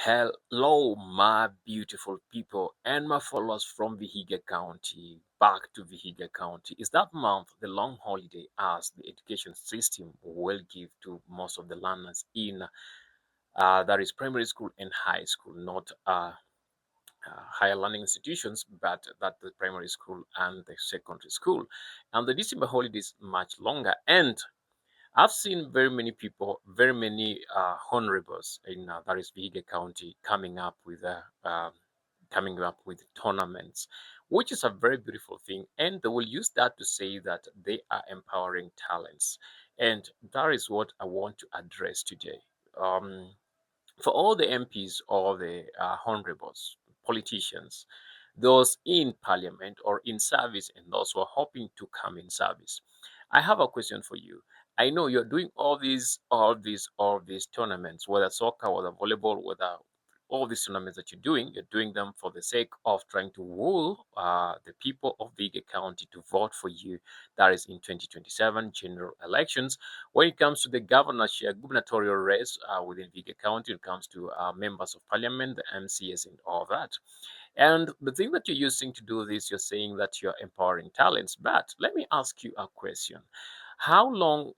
Hello, my beautiful people and my followers from Vihiga County. Back to Vihiga County. Is that month the long holiday as the education system will give to most of the learners in that is primary school and high school, not higher learning institutions, but that the primary school and the secondary school. And the December holiday is much longer, and I've seen very many people, very many honorables in that is Vihiga County coming up with tournaments, which is a very beautiful thing, and they will use that to say that they are empowering talents, and that is what I want to address today. Um, for all the MPs or the honorables, politicians, those in parliament or in service, and those who are hoping to come in service, I have a question for you. I know you're doing all these tournaments, whether soccer, whether volleyball, whether all these tournaments that you're doing them for the sake of trying to woo the people of Viga County to vote for you. That is in 2027 general elections. When it comes to the governorship, gubernatorial race within Viga County, when it comes to members of parliament, the MCS, and all that. And the thing that you're using to do this, you're saying that you're empowering talents. But let me ask you a question. How long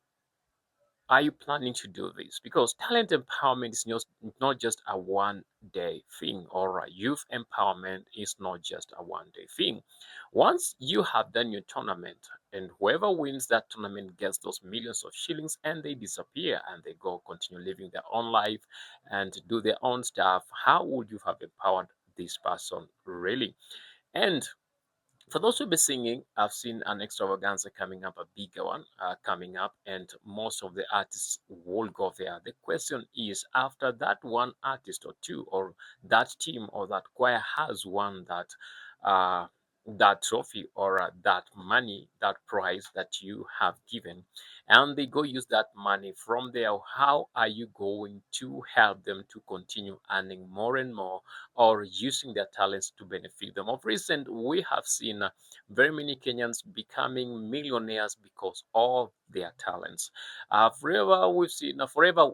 are you planning to do this? Because talent empowerment is not just a one day thing, or a youth empowerment is not just a one day thing. Once you have done your tournament, and whoever wins that tournament gets those millions of shillings, and they disappear and they go continue living their own life and do their own stuff, how would you have empowered this person really? And for those who be singing, I've seen an extravaganza coming up, a bigger one coming up, and most of the artists will go there. The question is, after that one artist or two, or that team or that choir has won uh, that trophy or that money, that prize that you have given, and they go use that money from there, how are you going to help them to continue earning more and more, or using their talents to benefit them? Of recent, we have seen very many Kenyans becoming millionaires because of their talents. Forever, we've seen forever.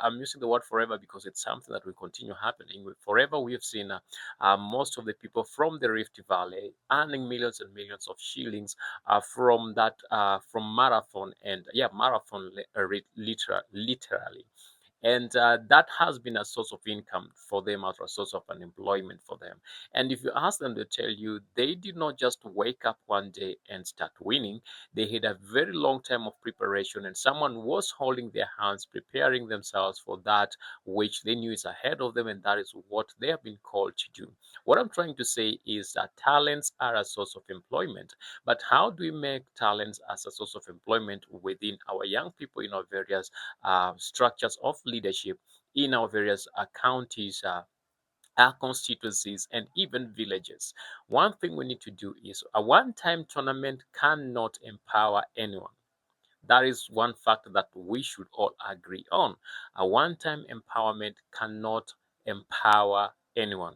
I'm using the word forever because it's something that will continue happening. Forever, we have seen most of the people from the Rift Valley earning millions and millions of shillings from marathon, and yeah, marathon literally. And that has been a source of income for them, as a source of unemployment for them. And if you ask them, they tell you they did not just wake up one day and start winning. They had a very long time of preparation, and someone was holding their hands, preparing themselves for that which they knew is ahead of them, and that is what they have been called to do. What I'm trying to say is that talents are a source of employment, but how do we make talents as a source of employment within our young people in our various structures of leadership, in our various counties, our constituencies, and even villages? One thing we need to do is a one time tournament cannot empower anyone. That is one fact that we should all agree on. A one time empowerment cannot empower anyone.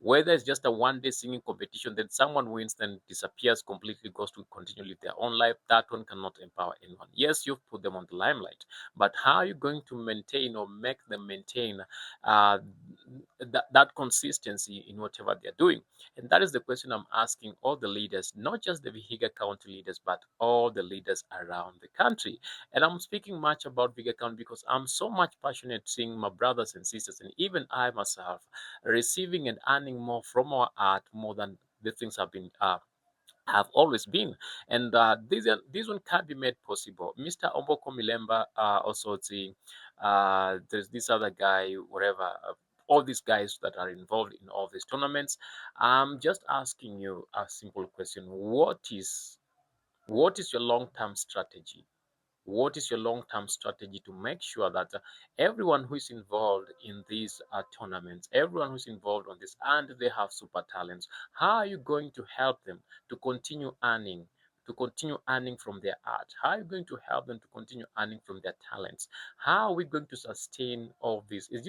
Whether it's just a one day singing competition, then someone wins, then disappears completely, goes to continue live their own life, that one cannot empower anyone. Yes, you've put them on the limelight, but how are you going to maintain or make them maintain uh, that consistency in whatever they're doing? And that is the question I'm asking all the leaders, not just the Vihiga County leaders, but all the leaders around the country. And I'm speaking much about Vihiga County because I'm so much passionate seeing my brothers and sisters, and even I myself, receiving and earning more from our art more than the things have always been. And this one can be made possible. Mr. Omboko Milemba, also there's this other guy, whatever. All these guys that are involved in all these tournaments. I'm just asking you a simple question: what is your long-term strategy? What is your long-term strategy to make sure that everyone who is involved in these tournaments, everyone who's involved on this, and they have super talents, how are you going to help them to continue earning to continue earning from their art? How are you going to help them to continue earning from their talents? How are we going to sustain all this? Is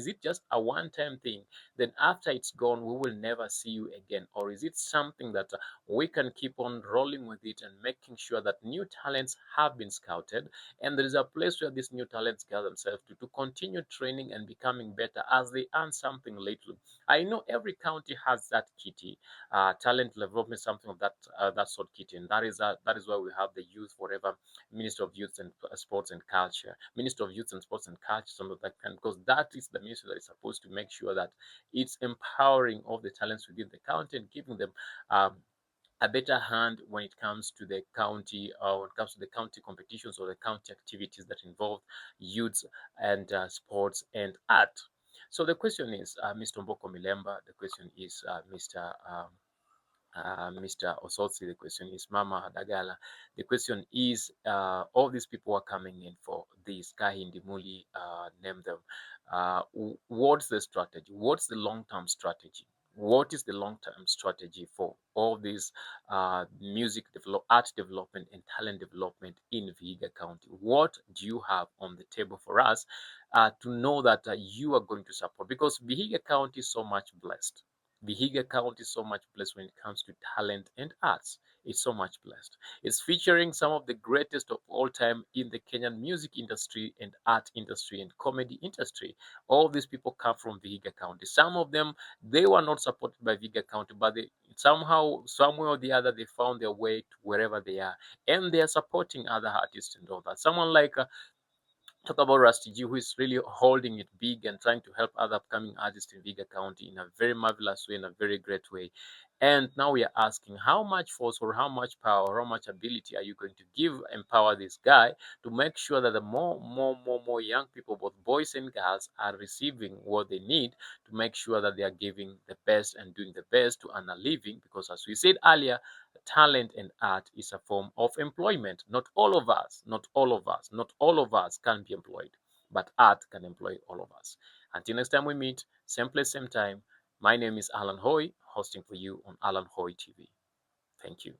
it just a one-time thing? Then after it's gone, we will never see you again. Or is it something that we can keep on rolling with it and making sure that new talents have been scouted and there is a place where these new talents gather themselves to continue training and becoming better as they earn something lately. I know every county has that kitty, talent development, something of that sort kitty, and that is why we have the Youth Forever Minister of Youth and Sports and Culture, Minister of Youth and Sports and Culture, some of that kind, because that is the ministry that is supposed to make sure that it's empowering all the talents within the county and giving them um, a better hand when it comes to the county or when it comes to the county competitions or the county activities that involve youth and sports and art. So the question is, Mr. Mboko Milemba, the question is, Mr. Osotsi, the question is, Mama Dagala, the question is, all these people are coming in for this Kahindi Muli, name them. What's the strategy? What's the long-term strategy? What is the long-term strategy for all this art development and talent development in Vihiga County? What do you have on the table for us to know that you are going to support? Because Vihiga County is so much blessed. Vihiga County is so much blessed when it comes to talent and arts. It's so much blessed. It's featuring some of the greatest of all time in the Kenyan music industry and art industry and comedy industry. All these people come from Vihiga County. Some of them, they were not supported by Vihiga County, but they somehow, somewhere or the other, they found their way to wherever they are, and they are supporting other artists and all that. Someone like talk about Rusty G, who is really holding it big and trying to help other upcoming artists in Viga County in a very marvelous way, in a very great way. And now we are asking how much force or how much power or how much ability are you going to empower this guy to make sure that the more young people, both boys and girls, are receiving what they need to make sure that they are giving the best and doing the best to earn a living. Because as we said earlier, talent and art is a form of employment. Not all of us can be employed, but art can employ all of us. Until next time we meet, same place, same time. My name is Alan Hoy, hosting for you on Alan Hoy TV. Thank you.